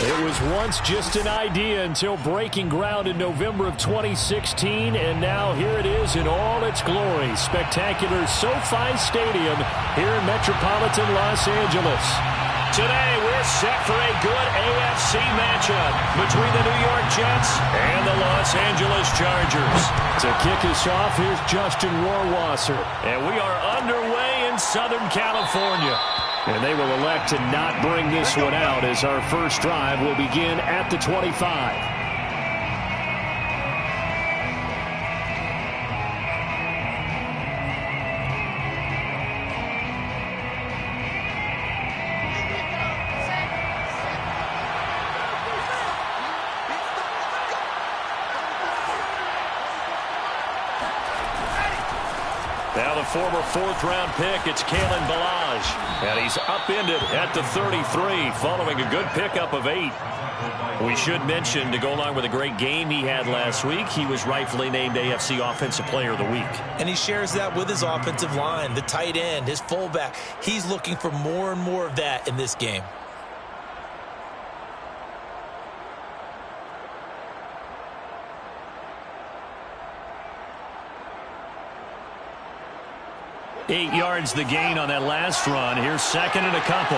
It was once just an idea until breaking ground in November of 2016, and now here it is in all its glory. Spectacular SoFi Stadium here in metropolitan Los Angeles. Today, we're set for a good AFC matchup between the New York Jets and the Los Angeles Chargers. To kick us off, here's Justin Rohrwasser. And we are underway in Southern California. And they will elect to not bring this one out as our first drive will begin at the 25. Now the former fourth-round pick, it's Kalen Ballage. And he's upended at the 33 following a good pickup of 8. We should mention, to go along with a great game he had last week, he was rightfully named AFC Offensive Player of the Week. And he shares that with his offensive line, the tight end, his fullback. He's looking for more and more of that in this game. Eight yards the gain on that last run. Here's second and a couple.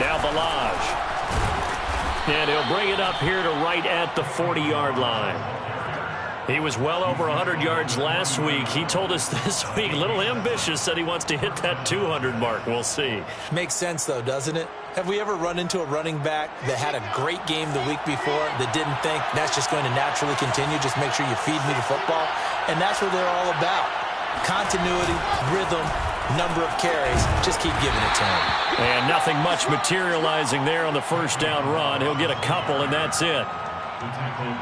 Now Ballage. And he'll bring it up here to right at the 40-yard line. He was well over 100 yards last week. He told us this week, a little ambitious, said he wants to hit that 200 mark. We'll see. Makes sense, though, doesn't it? Have we ever run into a running back that had a great game the week before that didn't think that's just going to naturally continue? Just make sure you feed me the football. And that's what they're all about. Continuity, rhythm, number of carries. Just keep giving it to him. And nothing much materializing there on the first down run. He'll get a couple, and that's it.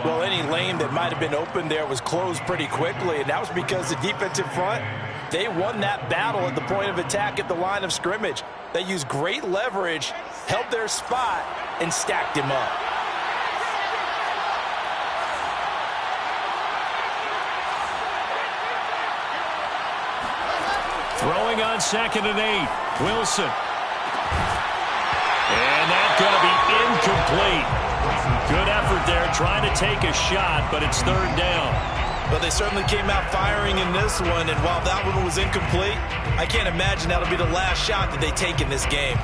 Well, any lane that might have been open there was closed pretty quickly, and that was because the defensive front, they won that battle at the point of attack at the line of scrimmage. They used great leverage, held their spot, and stacked him up. Throwing on 2nd and 8. Wilson. And that's going to be incomplete. Good effort there, trying to take a shot, but it's third down. Well, they certainly came out firing in this one, and while that one was incomplete, I can't imagine that'll be the last shot that they take in this game.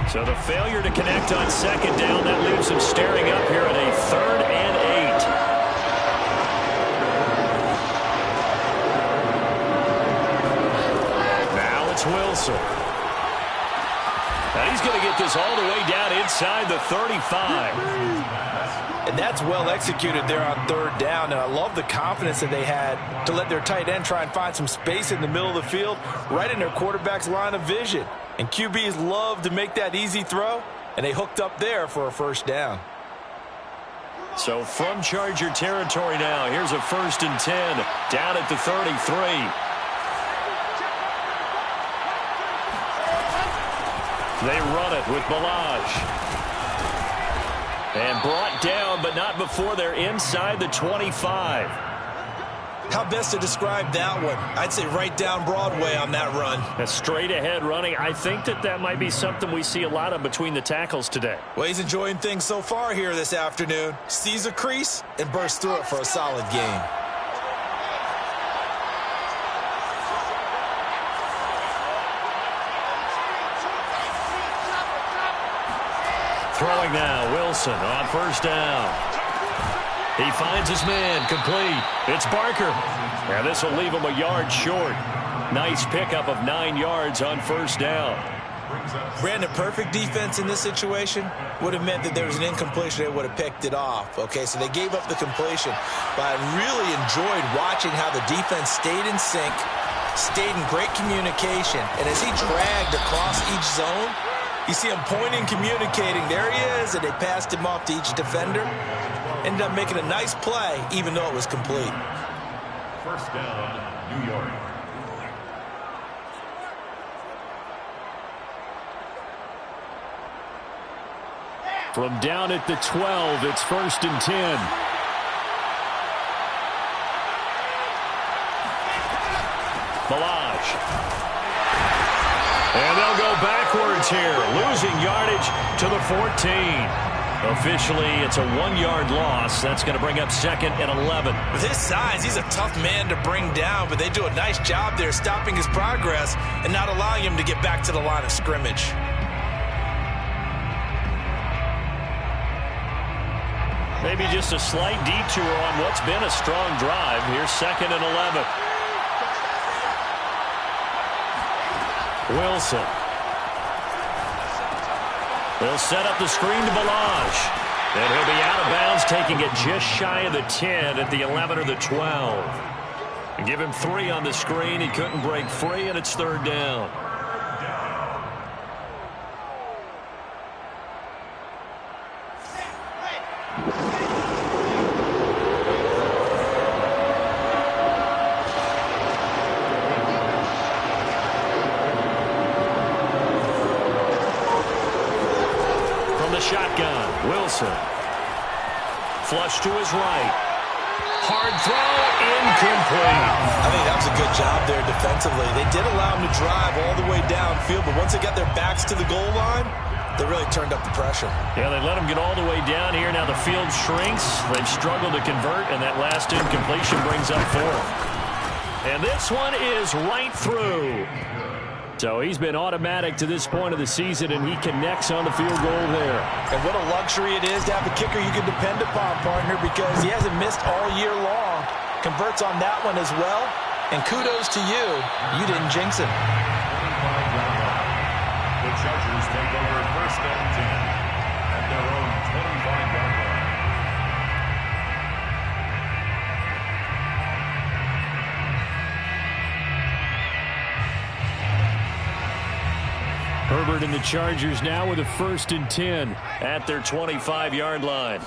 So the failure to connect on 2nd down, that leaves them staring up here at a 3rd and 8. Now it's Wilson. And he's going to get this all the way down inside the 35. And that's well executed there on 3rd down, and I love the confidence that they had to let their tight end try and find some space in the middle of the field, right in their quarterback's line of vision. And QBs love to make that easy throw, and they hooked up there for a first down. So from Charger territory now, here's a 1st and 10 down at the 33. They run it with Ballage. And brought down, but not before they're inside the 25. How best to describe that one? I'd say right down Broadway on that run. A straight ahead running. I think that might be something we see a lot of between the tackles today. Well, he's enjoying things so far here this afternoon. Sees a crease and bursts through it for a solid gain. Throwing now, Wilson on 1st down. He finds his man, complete. It's Barker. And this will leave him a yard short. Nice pickup of 9 yards on 1st down. Brandon, perfect defense in this situation would have meant that there was an incompletion. They would have picked it off. Okay, so they gave up the completion. But I really enjoyed watching how the defense stayed in sync, stayed in great communication. And as he dragged across each zone, You see him pointing, communicating. There he is, and they passed him off to each defender. Ended up making a nice play, even though it was complete. First down, New York. From down at the 12, it's 1st and 10. Ballage. And they'll go backwards here, losing yardage to the 14. Officially, it's a 1-yard loss. That's going to bring up 2nd and 11. With his size, he's a tough man to bring down, but they do a nice job there stopping his progress and not allowing him to get back to the line of scrimmage. Maybe just a slight detour on what's been a strong drive. Here's 2nd and 11. Wilson. They'll set up the screen to Ballage. And he'll be out of bounds, taking it just shy of the 10 at the 11 or the 12. And give him 3 on the screen. He couldn't break free, and it's 3rd down. Shotgun. Wilson. Flush to his right. Hard throw. Incomplete. I think that was a good job there defensively. They did allow him to drive all the way downfield, but once they got their backs to the goal line, they really turned up the pressure. Yeah, they let him get all the way down here. Now the field shrinks. They've struggled to convert, and that last incompletion brings up 4th. And this one is right through. So he's been automatic to this point of the season, and he connects on the field goal there. And what a luxury it is to have a kicker you can depend upon, partner, because he hasn't missed all year long. Converts on that one as well. And kudos to you. You didn't jinx him. The Chargers take over 1st and 10 at their own 25-yard line. Herbert and the Chargers now with a 1st and 10 at their 25-yard line.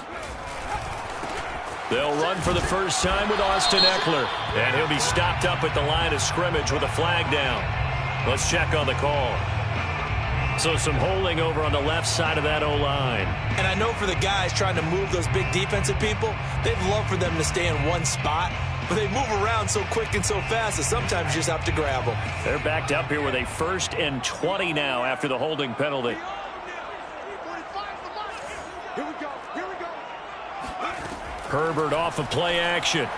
They'll run for the first time with Austin Ekeler. And he'll be stopped up at the line of scrimmage with a flag down. Let's check on the call. So some holding over on the left side of that O-line. And I know for the guys trying to move those big defensive people, they'd love for them to stay in one spot. But they move around so quick and so fast that sometimes you just have to grab them. They're backed up here with a 1st and 20 now after the holding penalty. Herbert off of play action.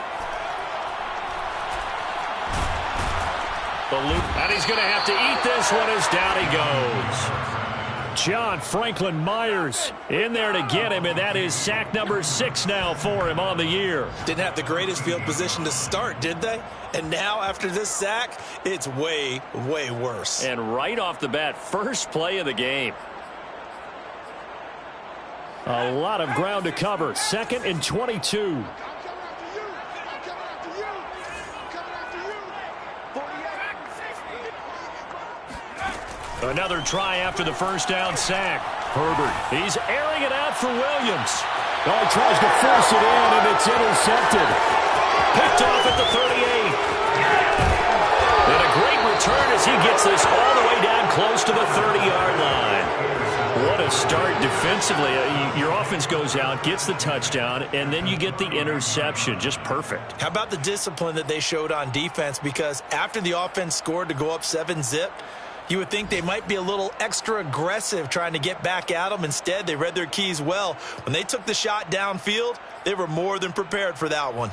And he's going to have to eat this one as down he goes. John Franklin Myers in there to get him, and that is sack number 6 now for him on the year. Didn't have the greatest field position to start, did they? And now after this sack, it's way, way worse. And right off the bat, first play of the game. A lot of ground to cover. 2nd and 22. Another try after the first down sack. Herbert, he's airing it out for Williams. Oh, tries to force it in, and it's intercepted. Picked off at the 38. And a great return as he gets this all the way down close to the 30-yard line. What a start defensively. Your offense goes out, gets the touchdown, and then you get the interception. Just perfect. How about the discipline that they showed on defense? Because after the offense scored to go up 7-zip, you would think they might be a little extra aggressive trying to get back at them. Instead, they read their keys well. When they took the shot downfield, they were more than prepared for that one.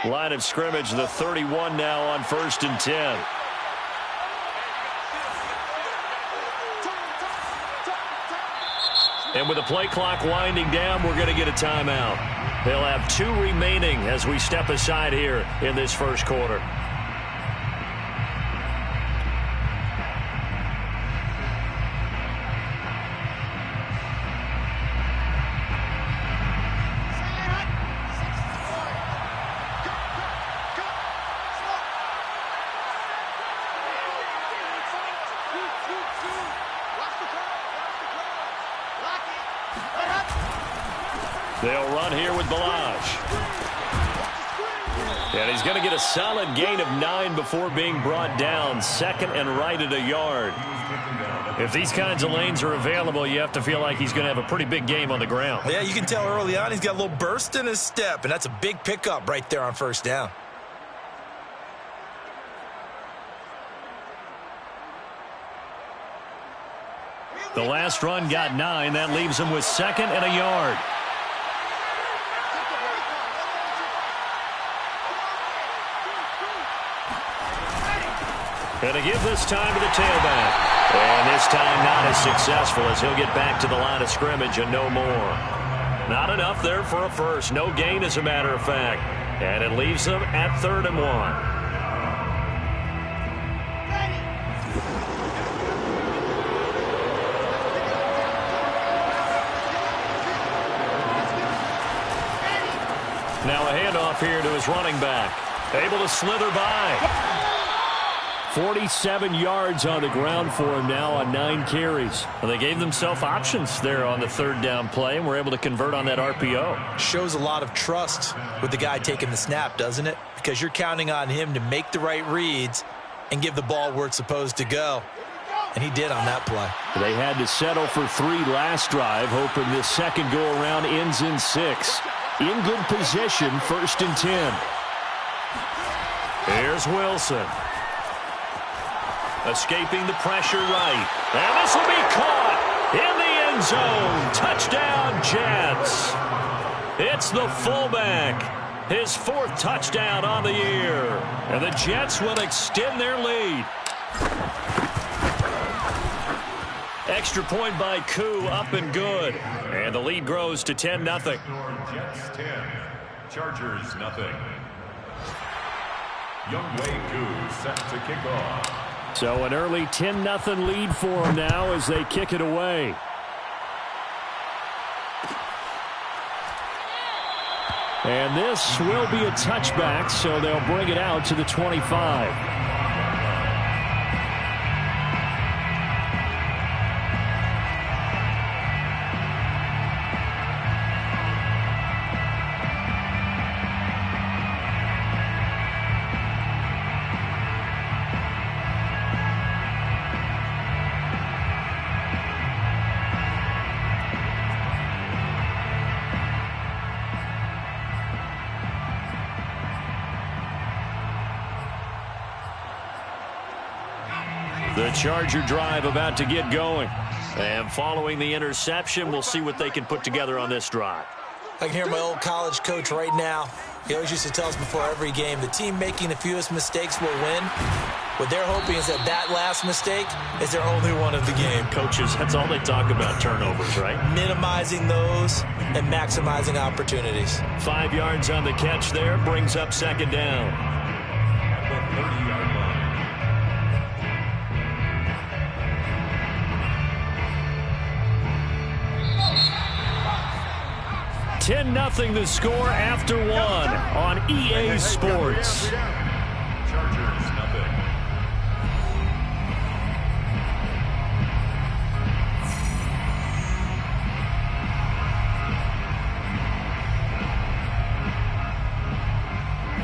Line of scrimmage, the 31 now on 1st and 10. And with the play clock winding down, we're going to get a timeout. They'll have 2 remaining as we step aside here in this first quarter. They'll run here with Balazs. And he's going to get a solid gain of 9 before being brought down. Second and right at a yard. If these kinds of lanes are available, you have to feel like he's going to have a pretty big game on the ground. Yeah, you can tell early on he's got a little burst in his step, and that's a big pickup right there on first down. The last run got 9. That leaves him with second and a yard. Going to give this time to the tailback. And this time not as successful as he'll get back to the line of scrimmage and no more. Not enough there for a first. No gain, as a matter of fact. And it leaves them at 3rd and 1. Now a handoff here to his running back. Able to slither by. 47 yards on the ground for him now on 9 carries. Well, they gave themselves options there on the 3rd down play and were able to convert on that RPO. Shows a lot of trust with the guy taking the snap, doesn't it? Because you're counting on him to make the right reads and give the ball where it's supposed to go. And he did on that play. They had to settle for 3 last drive, hoping this second go-around ends in 6. In good position, 1st and 10. Here's Wilson. Escaping the pressure right. And this will be caught in the end zone. Touchdown, Jets. It's the fullback. His 4th touchdown on the year. And the Jets will extend their lead. Extra point by Koo, up and good. And the lead grows to 10-0. Jets 10, Chargers nothing. Younghoe Koo set to kick off. So an early 10-0 lead for them now as they kick it away. And this will be a touchback, so they'll bring it out to the 25. The Charger drive about to get going. And following the interception, we'll see what they can put together on this drive. I can hear my old college coach right now. He always used to tell us before every game, the team making the fewest mistakes will win. What they're hoping is that that last mistake is their only one of the game. Coaches, that's all they talk about, turnovers, right? Minimizing those and maximizing opportunities. 5 yards on the catch there, brings up 2nd down. At the 30-yard line. 10-0 the score after 1 on EA Sports. Chargers nothing.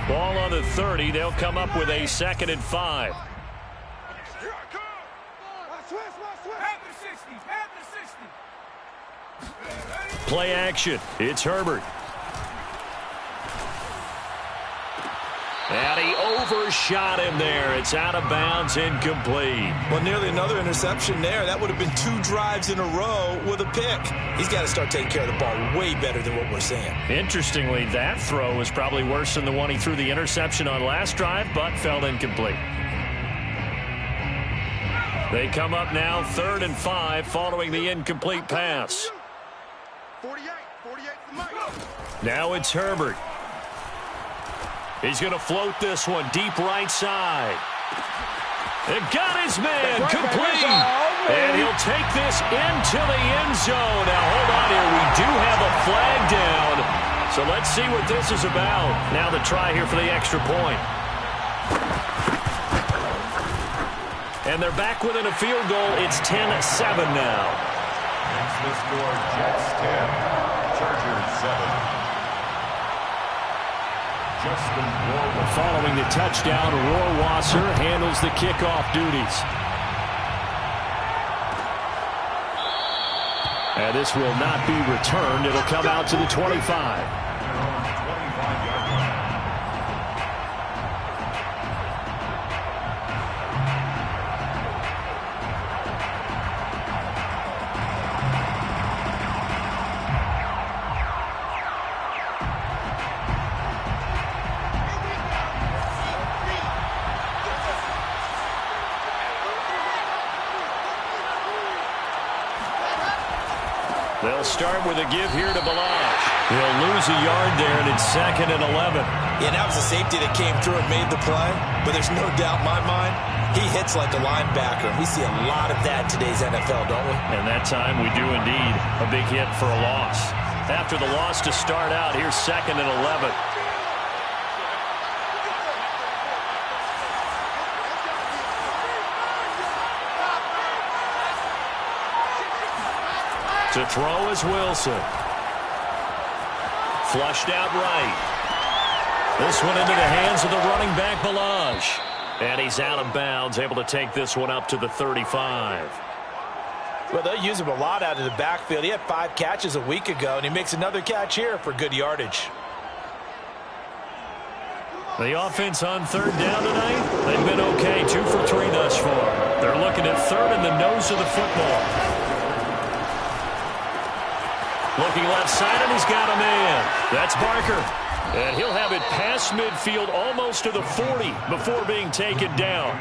Ball on the 30. They'll come up with a 2nd and 5. Play action. It's Herbert. And he overshot him there. It's out of bounds, incomplete. Well, nearly another interception there. That would have been 2 drives in a row with a pick. He's got to start taking care of the ball way better than what we're seeing. Interestingly, that throw was probably worse than the one he threw the interception on last drive, but fell incomplete. They come up now 3rd and 5 following the incomplete pass. Now it's Herbert. He's going to float this one deep right side. And got his man complete. And he'll take this into the end zone. Now hold on here. We do have a flag down. So let's see what this is about. Now the try here for the extra point. And they're back within a field goal. It's 10-7 now. The score, Jets 10, Chargers 7. Justin Rohrwasser. Following the touchdown, Rohrwasser handles the kickoff duties. And this will not be returned. It'll come out to the 25. They'll start with a give here to Ballage. He'll lose a yard there, and it's 2nd and 11. Yeah, that was a safety that came through and made the play. But there's no doubt in my mind, he hits like a linebacker. We see a lot of that in today's NFL, don't we? And that time we do indeed. A big hit for a loss. After the loss to start out, here's 2nd and 11. To throw is Wilson. Flushed out right. This one into the hands of the running back, Ballage. And he's out of bounds, able to take this one up to the 35. Well, they'll use him a lot out of the backfield. He had 5 catches a week ago, and he makes another catch here for good yardage. The offense on 3rd down tonight, they've been okay. 2 for 3 thus far. They're looking at 3rd in the nose of the football. Looking left side, and he's got a man. That's Barker. And he'll have it past midfield almost to the 40 before being taken down.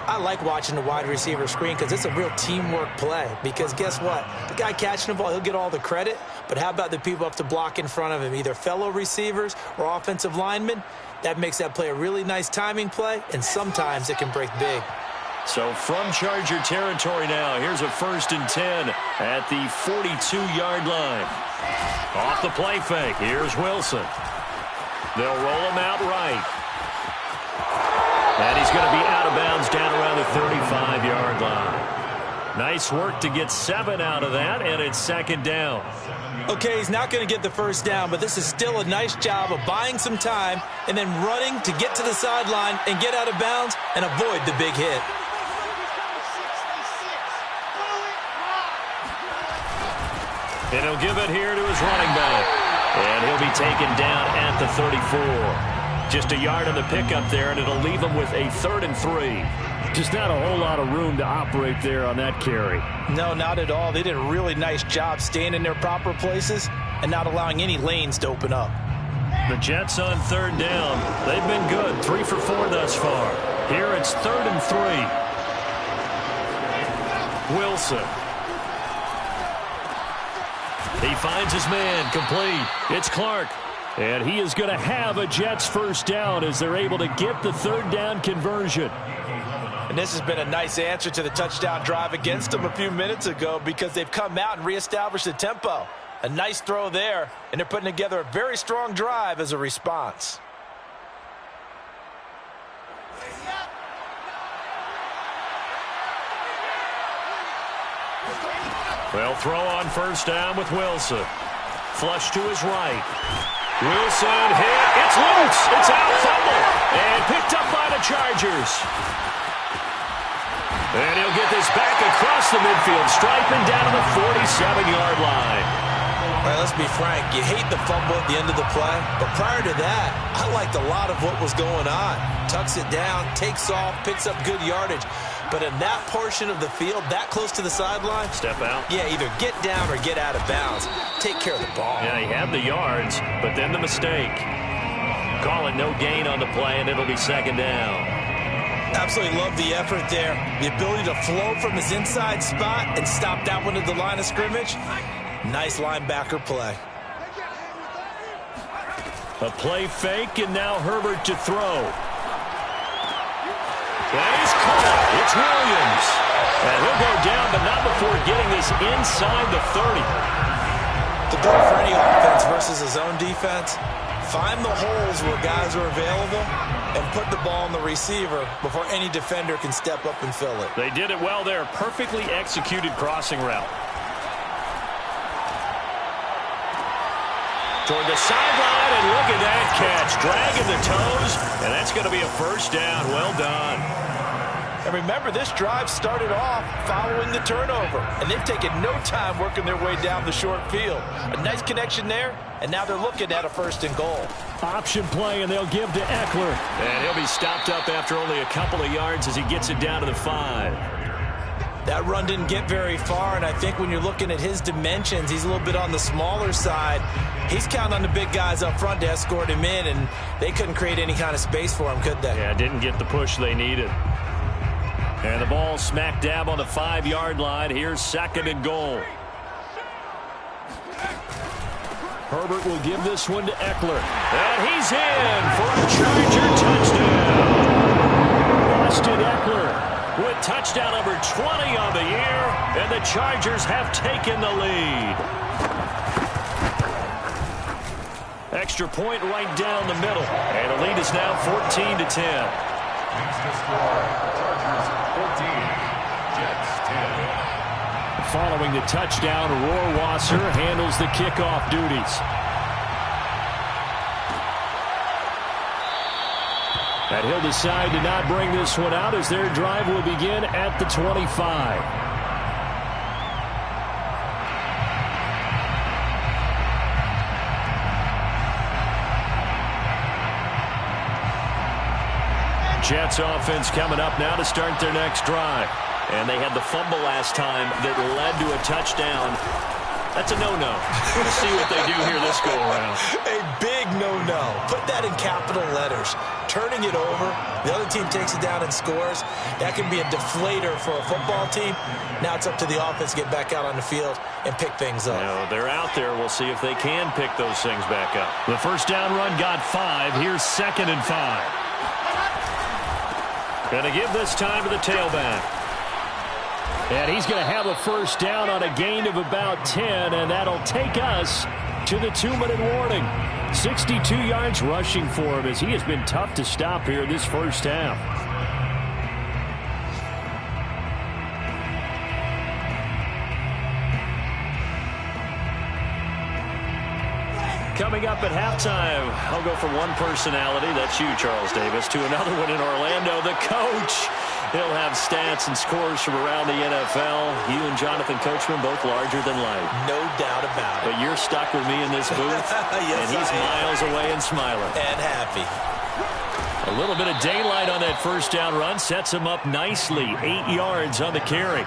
I like watching the wide receiver screen because it's a real teamwork play. Because guess what? The guy catching the ball, he'll get all the credit. But how about the people up to block in front of him, either fellow receivers or offensive linemen? That makes that play a really nice timing play, and sometimes it can break big. So from Charger territory now, here's a 1st and 10 at the 42-yard line. Off the play fake, here's Wilson. They'll roll him out right. And he's going to be out of bounds down around the 35-yard line. Nice work to get 7 out of that, and it's 2nd down. Okay, he's not going to get the 1st down, but this is still a nice job of buying some time and then running to get to the sideline and get out of bounds and avoid the big hit. And he'll give it here to his running back. And he'll be taken down at the 34. Just a yard on the pickup there, and it'll leave him with a 3rd and 3. Just not a whole lot of room to operate there on that carry. No, not at all. They did a really nice job staying in their proper places and not allowing any lanes to open up. The Jets on 3rd down. They've been good. 3 for 4 thus far. Here it's 3rd and 3. Wilson. He finds his man, complete. It's Clark. And he is going to have a Jets 1st down as they're able to get the 3rd down conversion. And this has been a nice answer to the touchdown drive against them a few minutes ago because they've come out and reestablished the tempo. A nice throw there, and they're putting together a very strong drive as a response. They'll throw on 1st down with Wilson. Flush to his right. Wilson hit. It's loose. It's out, fumble. And picked up by the Chargers. And he'll get this back across the midfield, striping down to the 47-yard line. All right, let's be frank. You hate the fumble at the end of the play, but prior to that, I liked a lot of what was going on. Tucks it down, takes off, picks up good yardage. But in that portion of the field, that close to the sideline, step out. Yeah, either get down or get out of bounds. Take care of the ball. Yeah, he had the yards, but then the mistake. Calling no gain on the play, and it'll be 2nd down. Absolutely love the effort there. The ability to flow from his inside spot and stop that one at the line of scrimmage. Nice linebacker play. A play fake, and now Herbert to throw. And he's caught. It's Williams. And he'll go down, but not before getting this inside the 30. The goal for any offense versus his own defense, find the holes where guys are available and put the ball on the receiver before any defender can step up and fill it. They did it well there. Perfectly executed crossing route. toward the sideline, and look at that catch. Dragging the toes, and that's going to be a first down. Well done. And remember, this drive started off following the turnover, and they've taken no time working their way down the short field. A nice connection there, and now they're looking at a 1st and goal. Option play, and they'll give to Eckler. And he'll be stopped up after only a couple of yards as he gets it down to the 5. That run didn't get very far, and I think when you're looking at his dimensions, he's a little bit on the smaller side. He's counting on the big guys up front to escort him in, and they couldn't create any kind of space for him, could they? Yeah, didn't get the push they needed. And the ball smack dab on the 5-yard line. Here's 2nd and goal. Herbert will give this one to Eckler. And he's in for a Charger touchdown. Austin Eckler with touchdown number 20 on the year. And the Chargers have taken the lead. Extra point right down the middle. And the lead is now 14-10. Following the touchdown, Rohrwasser handles the kickoff duties. And he'll decide to not bring this one out as their drive will begin at the 25. Jets offense coming up now to start their next drive. And they had the fumble last time that led to a touchdown. That's a no-no. We'll see what they do here this go-around. A big no-no. Put that in capital letters. Turning it over, the other team takes it down and scores. That can be a deflator for a football team. Now it's up to the offense to get back out on the field and pick things up. No, they're out there. We'll see if they can pick those things back up. The first down run got 5. Here's 2nd and 5. Going to give this time to the tailback. And he's going to have a first down on a gain of about 10, and that'll take us to the 2-minute warning. 62 yards rushing for him as he has been tough to stop here this first half. Coming up at halftime, I'll go from one personality, that's you, Charles Davis, to another one in Orlando, the coach. He'll have stats and scores from around the NFL. You and Jonathan Coachman, both larger than life. No doubt about it. But you're stuck with me in this booth, yes, and he's miles away and smiling. And happy. A little bit of daylight on that first down run sets him up nicely. 8 yards on the carry.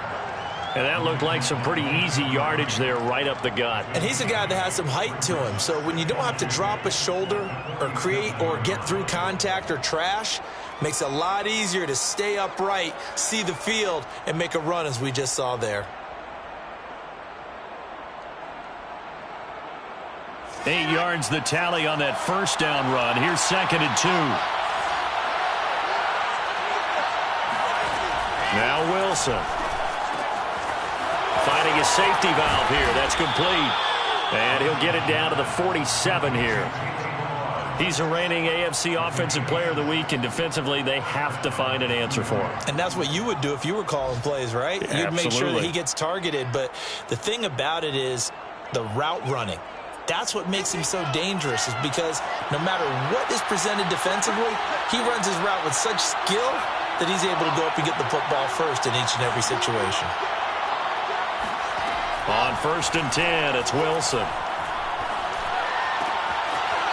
And that looked like some pretty easy yardage there right up the gut. And he's a guy that has some height to him. So when you don't have to drop a shoulder or create or get through contact or trash, makes it a lot easier to stay upright, see the field, and make a run as we just saw there. 8 yards the tally on that first down run. Here's 2nd and 2. Now Wilson. Finding a safety valve here. That's complete. And he'll get it down to the 47 here. He's a reigning AFC Offensive Player of the Week, and defensively, they have to find an answer for him. And that's what you would do if you were calling plays, right? Yeah, you'd make sure that absolutely. he gets targeted. But the thing about it is the route running. That's what makes him so dangerous, is because no matter what is presented defensively, he runs his route with such skill that he's able to go up and get the football first in each and every situation. On 1st and 10, it's Wilson.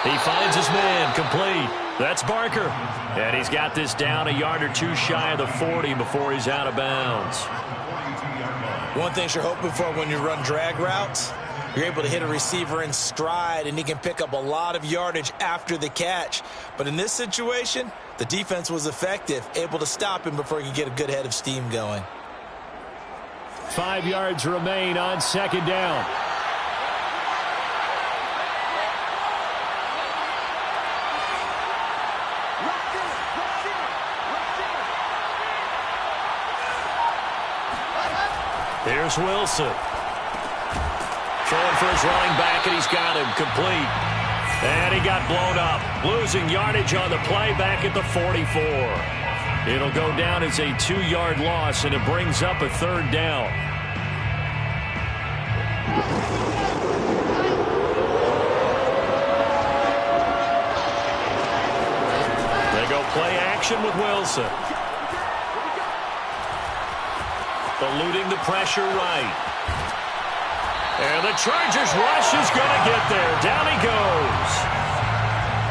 He finds his man, complete. That's Barker. And he's got this down a yard or two shy of the 40 before he's out of bounds. One thing you're hoping for when you run drag routes, you're able to hit a receiver in stride, and he can pick up a lot of yardage after the catch. But in this situation, the defense was effective, able to stop him before he could get a good head of steam going. 5 yards remain on 2nd down. Here's Wilson. Throwing for his running back, and he's got him complete. And he got blown up. Losing yardage on the play back at the 44. It'll go down as a 2-yard loss, and it brings up a 3rd down. action with Wilson. Eluding the pressure right. And the Chargers rush is going to get there. Down he goes.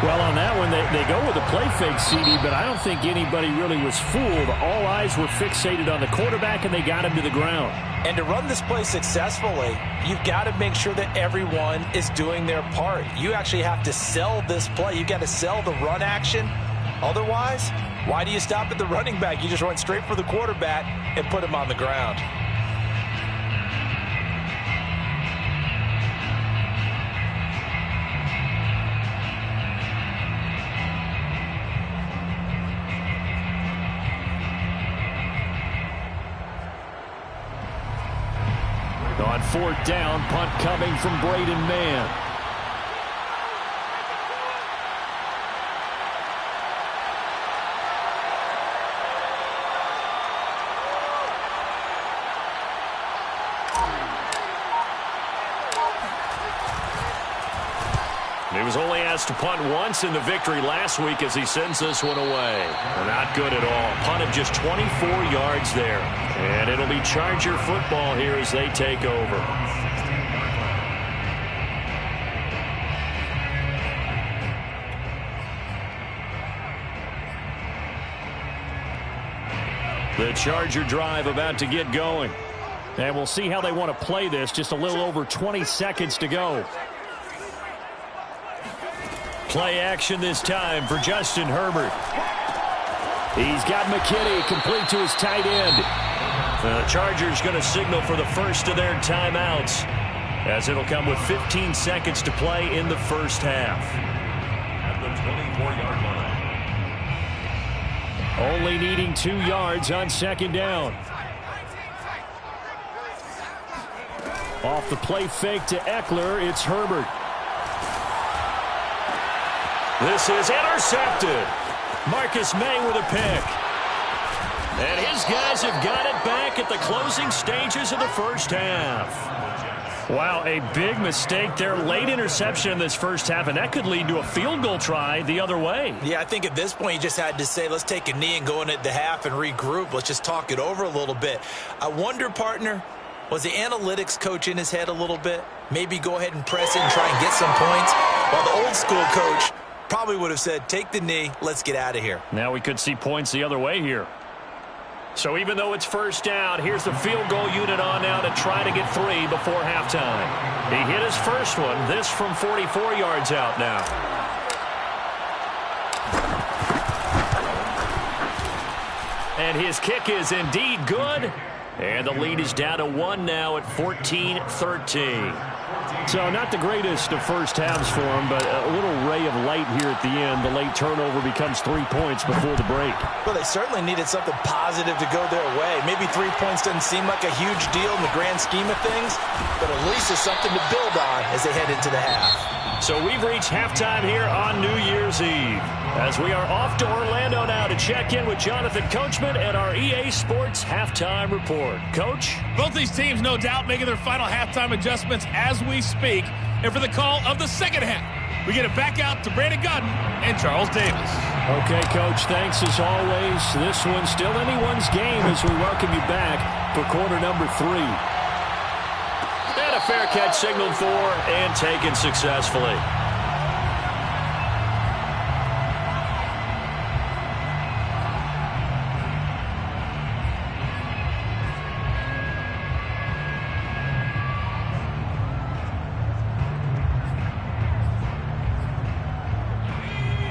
Well, on that one, they go with a play fake, CD, but I don't think anybody really was fooled. All eyes were fixated on the quarterback, and they got him to the ground. And to run this play successfully, you've got to make sure that everyone is doing their part. You actually have to sell this play. You've got to sell the run action. Otherwise, why do you stop at the running back? You just run straight for the quarterback and put him on the ground. On fourth down, punt coming from Braden Mann. He was only asked to punt once in the victory last week as he sends this one away. Not good at all. Punt of just 24 yards there. And it'll be Charger football here as they take over. The Charger drive about to get going. And we'll see how they want to play this. Just a little over 20 seconds to go. Play action this time for Justin Herbert. He's got McKinney complete to his tight end. The Chargers going to signal for the first of their timeouts, as it'll come with 15 seconds to play in the first half. At the 24-yard line. Only needing 2 yards on second down. Off the play fake to Eckler, it's Herbert. This is intercepted. Marcus May with a pick. And his guys have got it back at the closing stages of the first half. Wow, a big mistake there. Late interception in this first half, and that could lead to a field goal try the other way. Yeah, I think at this point you just had to say, let's take a knee and go in at the half and regroup. Let's just talk it over a little bit. I wonder, partner, was the analytics coach in his head a little bit? Maybe go ahead and press it and try and get some points? While the old school coach probably would have said, take the knee, let's get out of here. Now we could see points the other way here. So even though it's first down, here's the field goal unit on now to try to get 3 before halftime. He hit his first one, this from 44 yards out now. And his kick is indeed good. And the lead is down to 1 now at 14-13. So not the greatest of first halves for him, but a little ray of light here at the end. The late turnover becomes 3 points before the break. Well, they certainly needed something positive to go their way. Maybe 3 points doesn't seem like a huge deal in the grand scheme of things, but at least it's something to build on as they head into the half. So we've reached halftime here on New Year's Eve, as we are off to Orlando now to check in with Jonathan Coachman at our EA Sports Halftime Report. Coach? Both these teams, no doubt, making their final halftime adjustments as we speak. And for the call of the second half, we get it back out to Brandon Gaudin and Charles Davis. Okay, Coach, thanks as always. This one's still anyone's game as we welcome you back for quarter number 3. And a fair catch signaled for and taken successfully.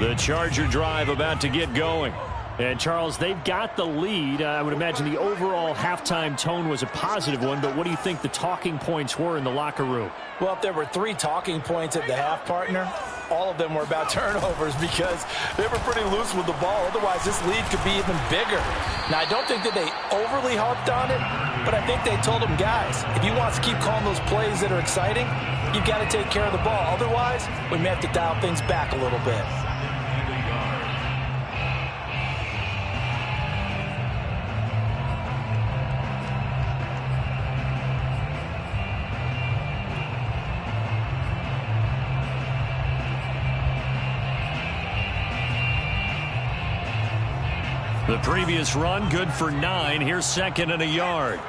The Charger drive about to get going. And, Charles, they've got the lead. I would imagine the overall halftime tone was a positive one, but what do you think the talking points were in the locker room? Well, if there were 3 talking points at the half, partner, all of them were about turnovers because they were pretty loose with the ball. Otherwise, this lead could be even bigger. Now, I don't think that they overly harped on it, but I think they told them, guys, if you want to keep calling those plays that are exciting, you've got to take care of the ball. Otherwise, we may have to dial things back a little bit. The previous run good for 9. Here's second and a yard.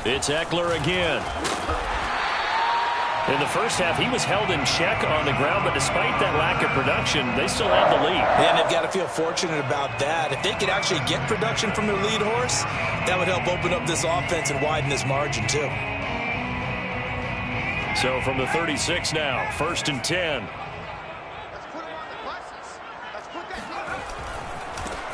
It's Ekeler again. In the first half, he was held in check on the ground, but despite that lack of production, they still have the lead. And they've got to feel fortunate about that. If they could actually get production from their lead horse, that would help open up this offense and widen this margin too. So from the 36 now, 1st and 10.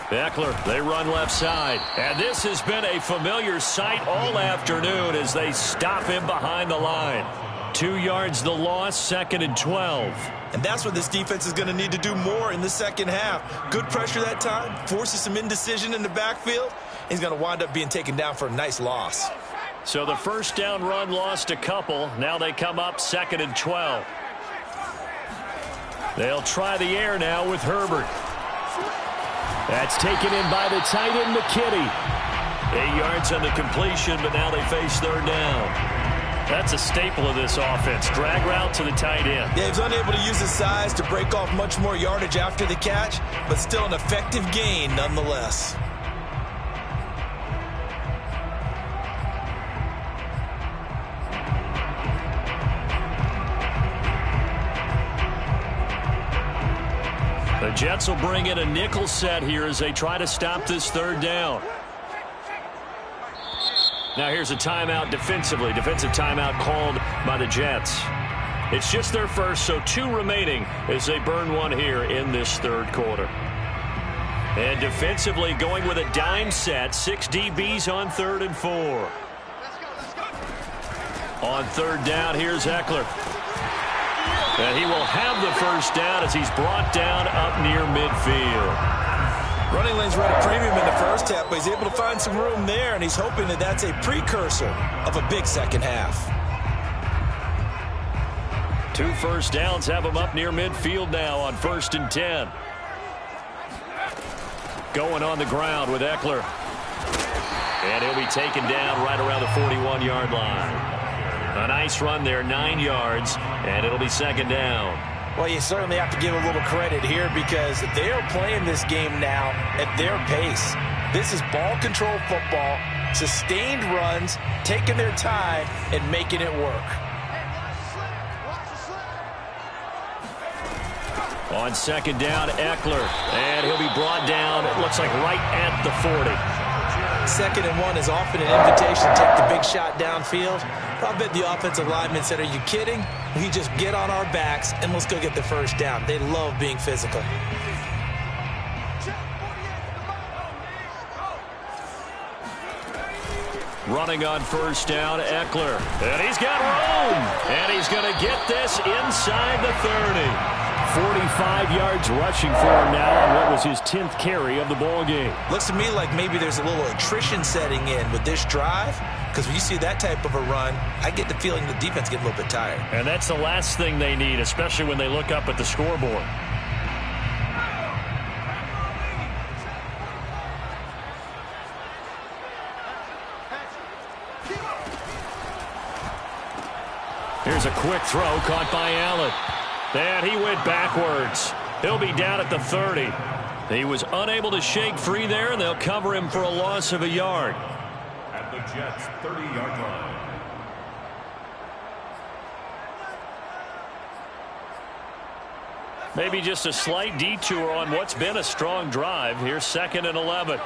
Ekeler, they run left side. And this has been a familiar sight all afternoon as they stop him behind the line. 2 yards the loss, 2nd and 12. And that's what this defense is going to need to do more in the second half. Good pressure that time, forces some indecision in the backfield. He's going to wind up being taken down for a nice loss. So the first down run lost a couple. Now they come up 2nd and 12. They'll try the air now with Herbert. That's taken in by the tight end, McKinney. 8 yards on the completion, but now they face 3rd down. That's a staple of this offense. Drag route to the tight end. Yeah, he's unable to use his size to break off much more yardage after the catch, but still an effective gain nonetheless. The Jets will bring in a nickel set here as they try to stop this 3rd down. Now here's a timeout defensively. Defensive timeout called by the Jets. It's just their first, so 2 remaining as they burn one here in this 3rd quarter. And defensively going with a dime set. 6 DBs on 3rd and 4. On 3rd down, here's Ekeler. And he will have the first down as he's brought down up near midfield. Running lanes run a premium in the first half, but he's able to find some room there, and he's hoping that that's a precursor of a big second half. 2 first downs have him up near midfield now on 1st and 10. Going on the ground with Ekeler. And he'll be taken down right around the 41-yard line. A nice run there, 9 yards, and it'll be 2nd down. Well, you certainly have to give a little credit here because they are playing this game now at their pace. This is ball control football, sustained runs, taking their time, and making it work. On 2nd down, Ekeler, and he'll be brought down, it looks like right at the 40. 2nd and 1 is often an invitation to take the big shot downfield. I bet the offensive lineman said, are you kidding? We just get on our backs and let's go get the first down. They love being physical. Running on 1st down, Ekeler. And he's got room. And he's going to get this inside the 30. 45 yards rushing for him now on what was his 10th carry of the ball game. Looks to me like maybe there's a little attrition setting in with this drive, because when you see that type of a run, I get the feeling the defense gets a little bit tired. And that's the last thing they need, especially when they look up at the scoreboard. Here's a quick throw caught by Allen. And he went backwards. He'll be down at the 30. He was unable to shake free there, and they'll cover him for a loss of a yard. At the Jets' 30-yard line. Maybe just a slight detour on what's been a strong drive. Here's 2nd and 11.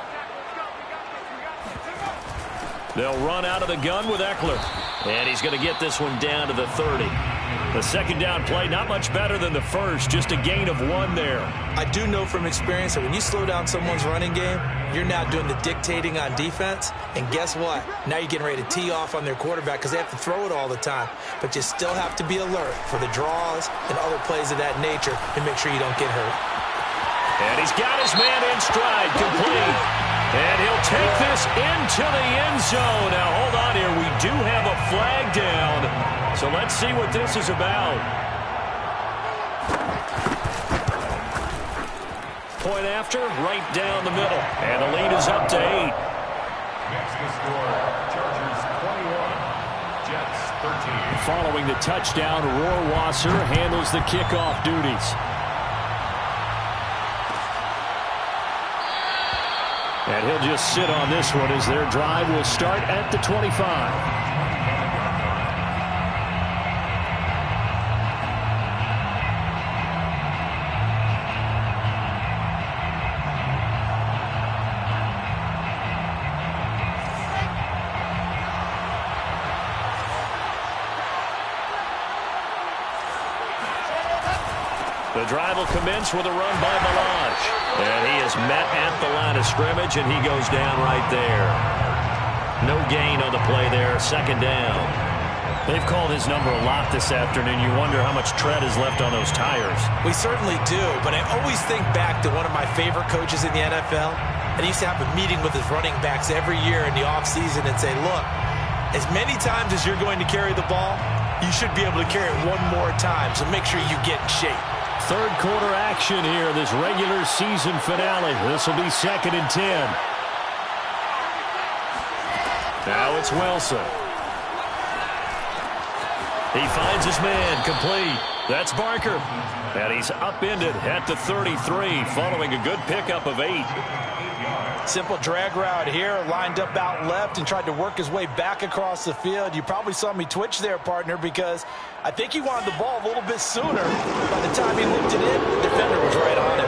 They'll run out of the gun with Ekeler. And he's going to get this one down to the 30. The 2nd down play, not much better than the first, just a gain of 1 there. I do know from experience that when you slow down someone's running game, you're now doing the dictating on defense. And guess what? Now you're getting ready to tee off on their quarterback because they have to throw it all the time. But you still have to be alert for the draws and other plays of that nature to make sure you don't get hurt. And he's got his man in stride, complete. And he'll take this into the end zone. Now, hold on here. We do have a flag down. So let's see what this is about. Point after, right down the middle. And the lead is up to 8. Next to score, Chargers 21, Jets 13. Following the touchdown, Rohrwasser handles the kickoff duties. And he'll just sit on this one as their drive will start at the 25. The drive will commence with a run by Ballage. And he is met at the line of scrimmage, and he goes down right there. No gain on the play there, second down. They've called his number a lot this afternoon. You wonder how much tread is left on those tires. We certainly do, but I always think back to one of my favorite coaches in the NFL. And he used to have a meeting with his running backs every year in the offseason and say, look, as many times as you're going to carry the ball, you should be able to carry it one more time, so make sure you get in shape. Third quarter action here, this regular season finale. This will be 2nd and 10. Now it's Wilson. He finds his man, complete. That's Barker. And he's upended at the 33, following a good pickup of 8. Simple drag route here, lined up out left and tried to work his way back across the field. You probably saw me twitch there, partner, because I think he wanted the ball a little bit sooner. By the time he looked it in, the defender was right on him.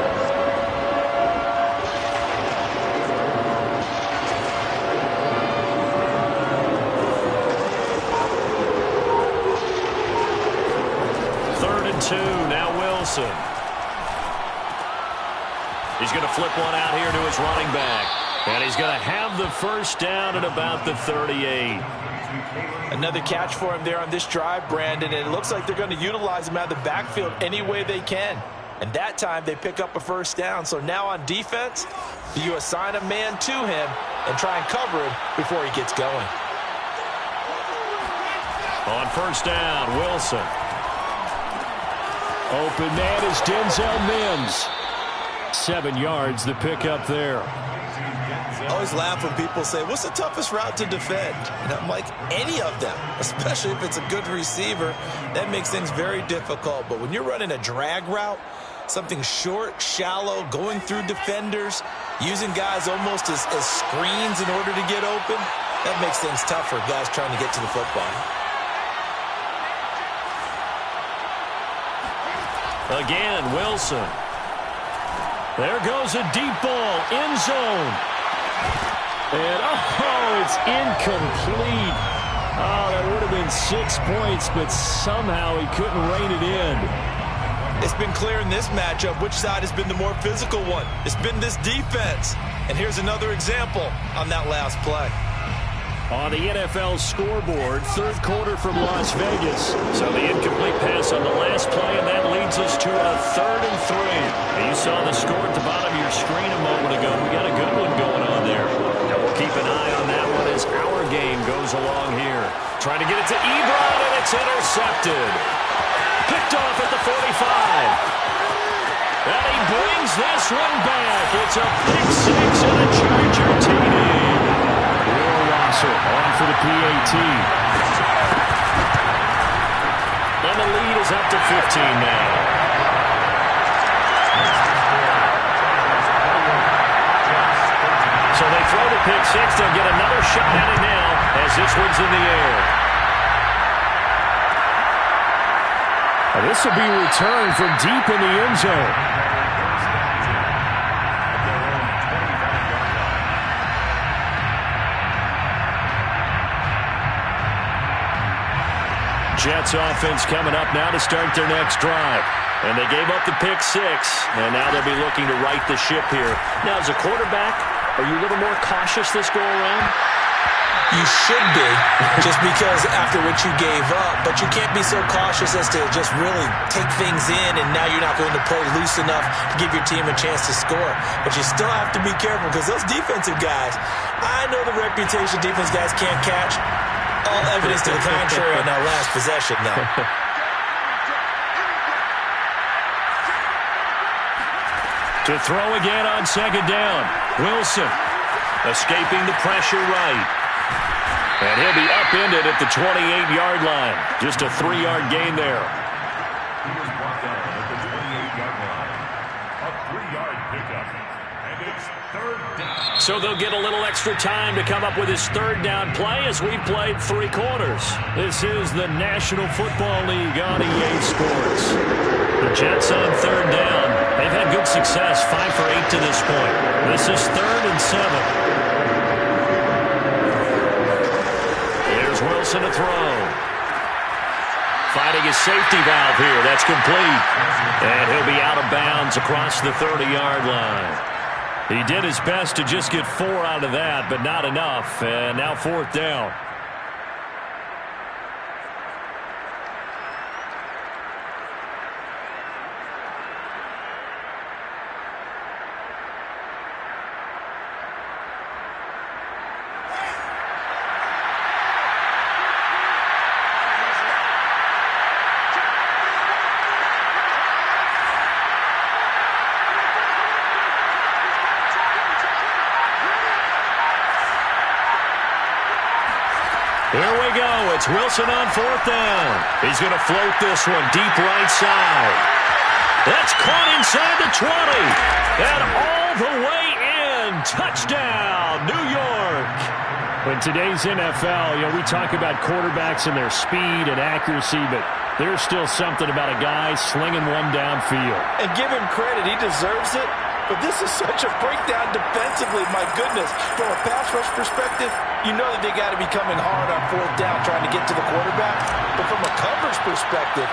Third and 2, now Wilson. He's going to flip one out here to his running back. And he's going to have the first down at about the 38. Another catch for him there on this drive, Brandon, and it looks like they're going to utilize him out of the backfield any way they can. And that time they pick up a first down. So now on defense, you assign a man to him and try and cover him before he gets going. On first down, Wilson. Open man is Denzel Mims. 7 yards, the pickup there. I always laugh when people say, what's the toughest route to defend? And I'm like, any of them, especially if it's a good receiver. That makes things very difficult. But when you're running a drag route, something short, shallow, going through defenders, using guys almost as screens in order to get open, that makes things tough for guys trying to get to the football. Again, Wilson. There goes a deep ball, end zone. And, it's incomplete. Oh, that would have been 6 points, but somehow he couldn't rein it in. It's been clear in this matchup which side has been the more physical one. It's been this defense. And here's another example on that last play. On the NFL scoreboard, third quarter from Las Vegas. So the incomplete pass on the last play, and that leads us to a 3rd and 3. And you saw the score at the bottom of your screen a moment ago. We got a good one going on there. And we'll keep an eye on that one as our game goes along here. Trying to get it to Ebron, and it's intercepted. Picked off at the 45. And he brings this one back. It's a pick 6 and a Charger TD. On for the PAT. And the lead is up to 15 now. So they throw the pick 6. They'll get another shot at it now as this one's in the air. And this will be returned from deep in the end zone. Jets offense coming up now to start their next drive. And they gave up the pick 6, and now they'll be looking to right the ship here. Now, as a quarterback, are you a little more cautious this go-around? You should be, just because after what you gave up. But you can't be so cautious as to just really take things in, and now you're not going to play loose enough to give your team a chance to score. But you still have to be careful, because those defensive guys, I know the reputation defense guys can't catch. All evidence to the contrary on that last possession, though. To throw again on second down. Wilson escaping the pressure right. And he'll be upended at the 28-yard line. Just a 3-yard gain there. He was brought down at the 28-yard line. A 3-yard pickup. And it's third down. So they'll get a little extra time to come up with his third down play as we've played 3 quarters. This is the National Football League on EA Sports. The Jets on third down. They've had good success, 5 for 8 to this point. This is 3rd and 7. There's Wilson to throw. Finding his safety valve here. That's complete. And he'll be out of bounds across the 30-yard line. He did his best to just get 4 out of that, but not enough. And now 4th down. Here we go. It's Wilson on 4th down. He's going to float this one deep right side. That's caught inside the 20. And all the way in. Touchdown, New York. In today's NFL, we talk about quarterbacks and their speed and accuracy, but there's still something about a guy slinging one downfield. And give him credit. He deserves it. But this is such a breakdown defensively, my goodness. From a pass rush perspective, you know that they got to be coming hard on 4th down trying to get to the quarterback. But from a coverage perspective,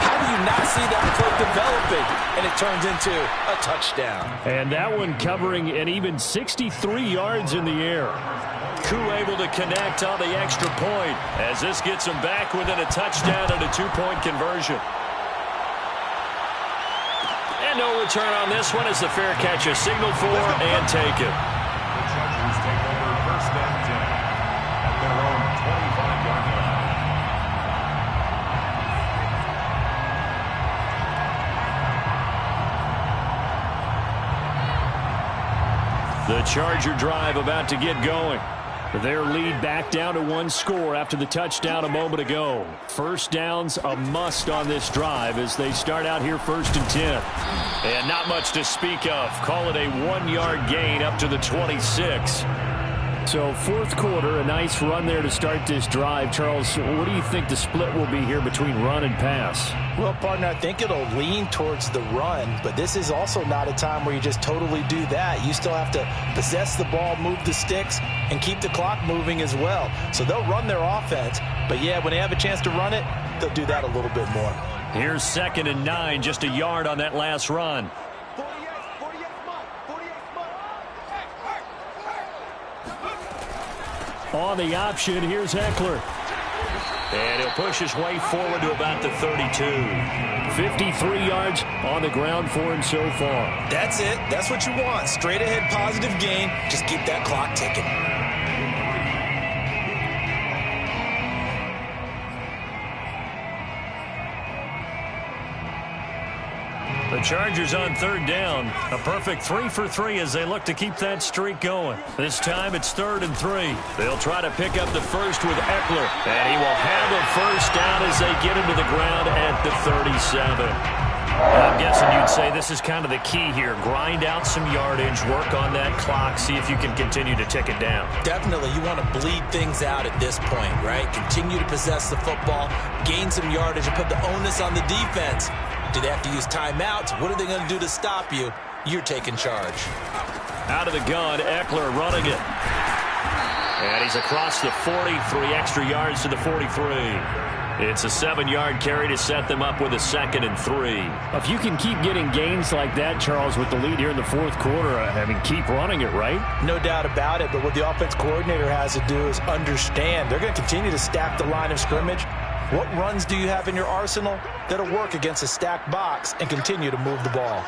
how do you not see that play developing? And it turns into a touchdown. And that one covering an even 63 yards in the air. Koo able to connect on the extra point as this gets him back within a touchdown and a 2-point conversion. No return on this one as the fair catch is signaled for and taken. The Chargers take over 1st and 10 at their own 25-yard line. The Charger drive about to get going. Their lead back down to 1 score after the touchdown a moment ago. 1st downs a must on this drive as they start out here 1st and 10. And not much to speak of. Call it a 1-yard gain up to the 26. So 4th quarter, a nice run there to start this drive. Charles, what do you think the split will be here between run and pass? Well, partner, I think it'll lean towards the run, but this is also not a time where you just totally do that. You still have to possess the ball, move the sticks, and keep the clock moving as well. So they'll run their offense, but yeah, when they have a chance to run it, they'll do that a little bit more. Here's 2nd and 9, just a yard on that last run. On the option, here's Eckler. And he'll push his way forward to about the 32. 53 yards on the ground for him so far. That's it. That's what you want. Straight ahead positive gain. Just keep that clock ticking. The Chargers on 3rd down. A perfect 3 for 3 as they look to keep that streak going. This time it's 3rd and 3. They'll try to pick up the first with Eckler. And he will have a 1st down as they get into the ground at the 37. I'm guessing you'd say this is kind of the key here. Grind out some yardage, work on that clock, see if you can continue to tick it down. Definitely. You want to bleed things out at this point, right? Continue to possess the football, gain some yardage, and put the onus on the defense. Do they have to use timeouts? What are they going to do to stop you? You're taking charge. Out of the gun, Eckler running it. And he's across the 40, 3 extra yards to the 43. It's a 7-yard carry to set them up with a 2nd and 3. If you can keep getting gains like that, Charles, with the lead here in the 4th quarter, keep running it, right? No doubt about it, but what the offense coordinator has to do is understand they're going to continue to stack the line of scrimmage. What runs do you have in your arsenal that'll work against a stacked box and continue to move the ball?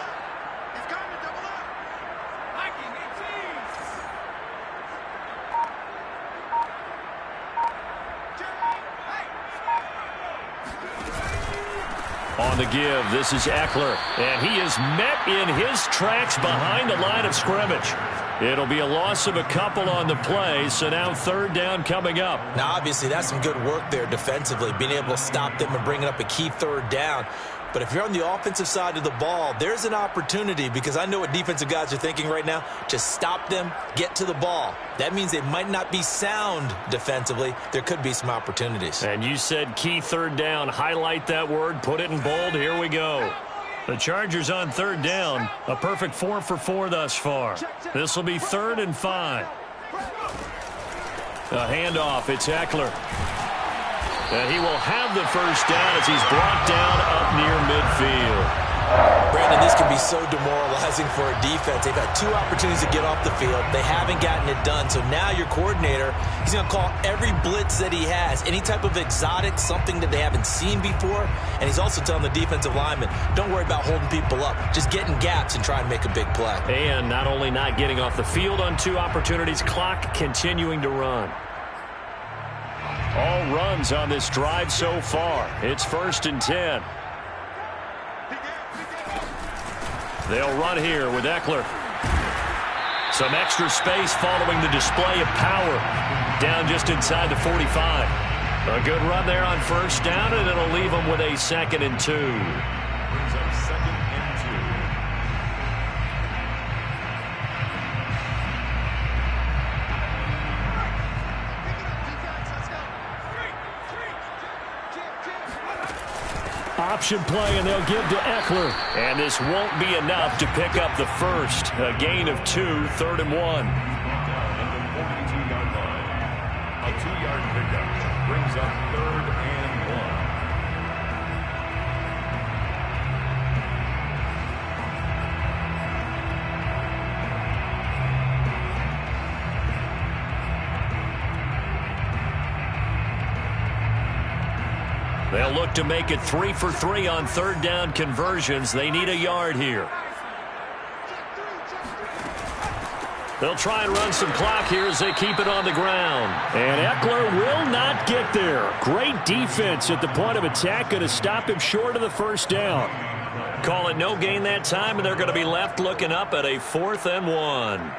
On the give, this is Eckler, and he is met in his tracks behind the line of scrimmage. It'll be a loss of a couple on the play, so now 3rd down coming up. Now, obviously, that's some good work there defensively, being able to stop them and bringing up a key 3rd down. But if you're on the offensive side of the ball, there's an opportunity, because I know what defensive guys are thinking right now. Just stop them, get to the ball. That means they might not be sound defensively. There could be some opportunities. And you said key third down. Highlight that word. Put it in bold. Here we go. The Chargers on third down. A perfect 4 for 4 thus far. This will be 3rd and 5. A handoff. It's Eckler. And he will have the first down as he's brought down up near midfield. Brandon, this can be so demoralizing for a defense. They've had 2 opportunities to get off the field. They haven't gotten it done. So now your coordinator, he's going to call every blitz that he has, any type of exotic, something that they haven't seen before. And he's also telling the defensive lineman, don't worry about holding people up. Just get in gaps and try and make a big play. And not only not getting off the field on 2 opportunities, clock continuing to run. All runs on this drive so far. It's 1st and 10. They'll run here with Eckler. Some extra space following the display of power. Down just inside the 45. A good run there on 1st down, and it'll leave them with a 2nd and 2. Brings up 2nd and 2. Option play, and they'll give to Eckler. And this won't be enough to pick up the first. A gain of 2, 3rd and 1. Down at the 42-yard line. A 2-yard pickup brings up 3rd and 1. They'll look to make it 3 for 3 on 3rd down conversions. They need a yard here. They'll try and run some clock here as they keep it on the ground. And Eckler will not get there. Great defense at the point of attack, going to stop him short of the 1st down. Call it no gain that time, and they're going to be left looking up at a 4th and 1.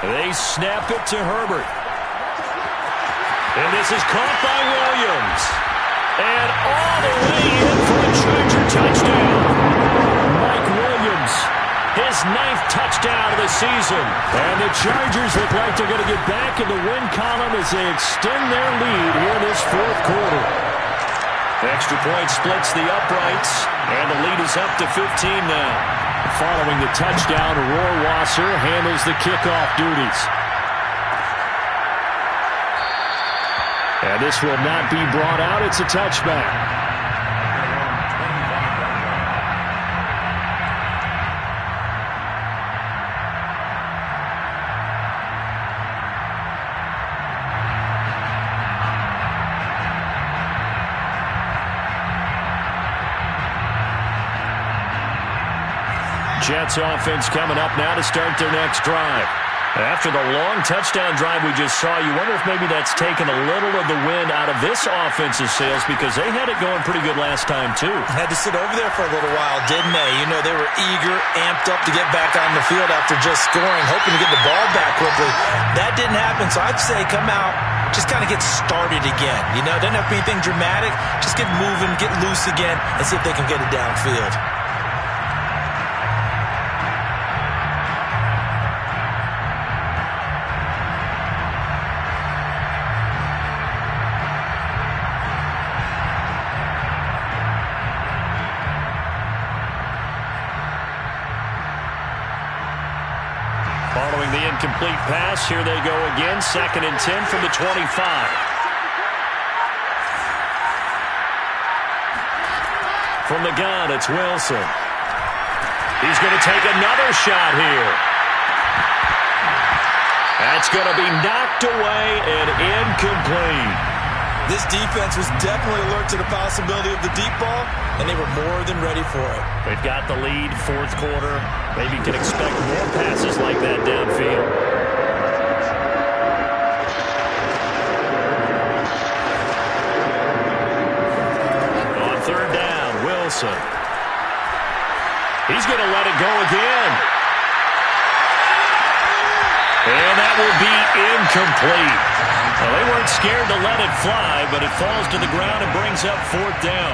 They snap it to Herbert. And this is caught by Williams. And all the way in for a Charger touchdown. Mike Williams, his 9th touchdown of the season. And the Chargers look like they're going to get back in the win column as they extend their lead here in this 4th quarter. Extra point splits the uprights, and the lead is up to 15 now. Following the touchdown, Rohrwasser handles the kickoff duties. And this will not be brought out. It's a touchback. Jets offense coming up now to start their next drive. After the long touchdown drive we just saw, you wonder if maybe that's taken a little of the wind out of this offensive sails, because they had it going pretty good last time, too. Had to sit over there for a little while, didn't they? You know, they were eager, amped up to get back on the field after just scoring, hoping to get the ball back quickly. That didn't happen, so I'd say come out, just kind of get started again. You know, it doesn't have to be anything dramatic. Just get moving, get loose again, and see if they can get it downfield. Following the incomplete pass, here they go again. 2nd and 10 from the 25. From the gun, it's Wilson. He's going to take another shot here. That's going to be knocked away and incomplete. This defense was definitely alert to the possibility of the deep ball, and they were more than ready for it. They've got the lead, 4th quarter. Maybe can expect more passes like that downfield. going to let it go again. And that will be incomplete. Well, they weren't scared to let it fly, but it falls to the ground and brings up 4th down.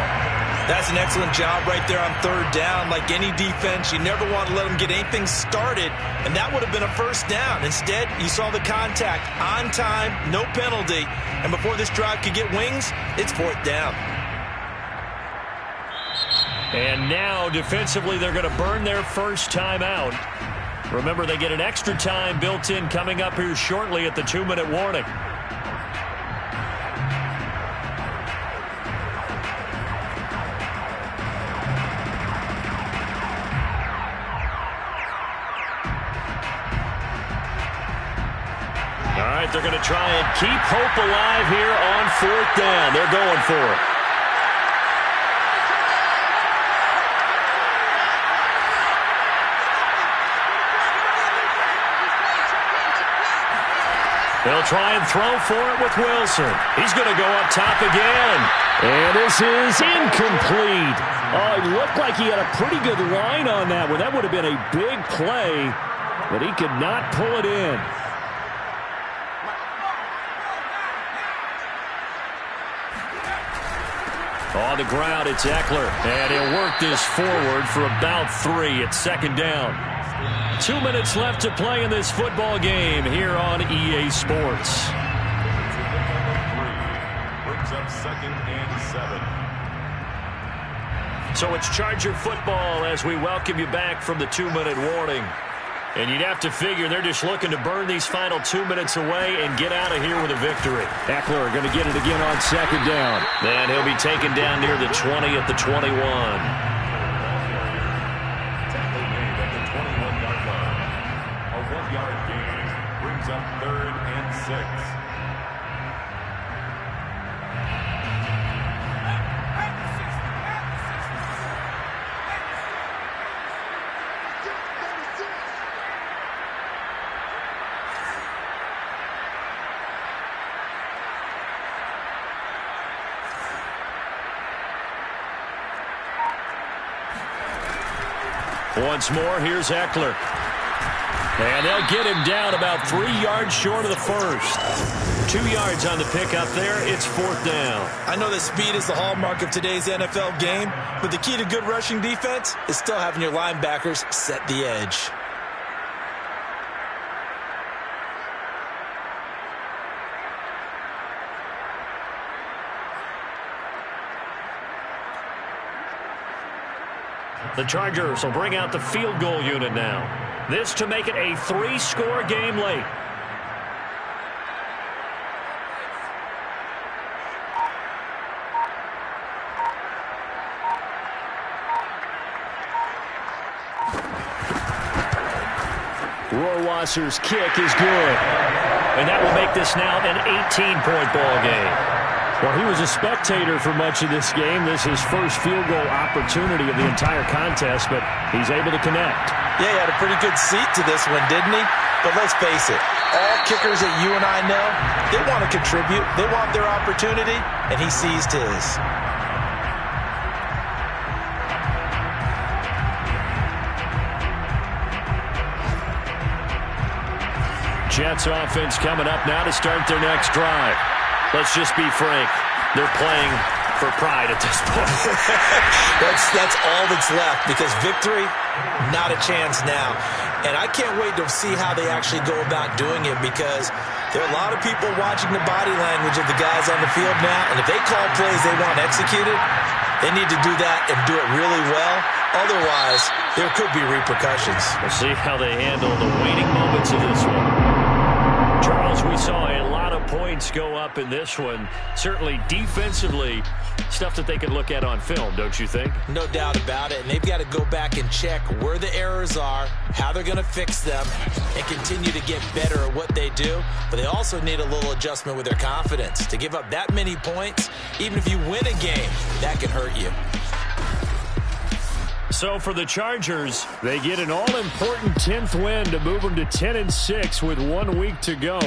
That's an excellent job right there on 3rd down. Like any defense, you never want to let them get anything started, and that would have been a 1st down. Instead, you saw the contact on time, no penalty, and before this drive could get wings, it's 4th down. And now, defensively, they're going to burn their first timeout. Remember, they get an extra time built in coming up here shortly at the 2-minute warning. All right, they're going to try and keep hope alive here on 4th down. They're going for it. They'll try and throw for it with Wilson. He's going to go up top again. And this is incomplete. Oh, it looked like he had a pretty good line on that one. That would have been a big play, but he could not pull it in. On the ground, it's Eckler. And he'll work this forward for about 3 at 2nd down. 2 minutes left to play in this football game here on EA Sports. Brings up 2nd and 7. So it's Charger football as we welcome you back from the 2-minute warning. And you'd have to figure they're just looking to burn these final 2 minutes away and get out of here with a victory. Eckler going to get it again on 2nd down. And he'll be taken down near the 20 at the 21. Brings up 3rd and 6. Once more, here's Eckler. And they'll get him down about 3 yards short of the first. 2 yards on the pickup there. It's 4th down. I know that speed is the hallmark of today's NFL game, but the key to good rushing defense is still having your linebackers set the edge. The Chargers will bring out the field goal unit now. This to make it a 3-score game late. Rohrwasser's kick is good. And that will make this now an 18-point ball game. Well, he was a spectator for much of this game. This is his first field goal opportunity of the entire contest, but he's able to connect. Yeah, he had a pretty good seat to this one, didn't he? But let's face it, all kickers that you and I know, they want to contribute. They want their opportunity, and he seized his. Jets offense coming up now to start their next drive. Let's just be frank. They're playing for pride at this point. That's all that's left, because victory, not a chance now. And I can't wait to see how they actually go about doing it, because there are a lot of people watching the body language of the guys on the field now, and if they call plays they want executed, they need to do that and do it really well. Otherwise, there could be repercussions. We'll see how they handle the waning moments of this one. Charles, we saw a lot of points go up in this one. Certainly defensively, stuff that they can look at on film, don't you think? No doubt about it. And they've got to go back and check where the errors are, how they're going to fix them, and continue to get better at what they do. But they also need a little adjustment with their confidence. To give up that many points, even if you win a game, that can hurt you. So for the Chargers, they get an all-important 10th win to move them to 10-6 with 1 week to go.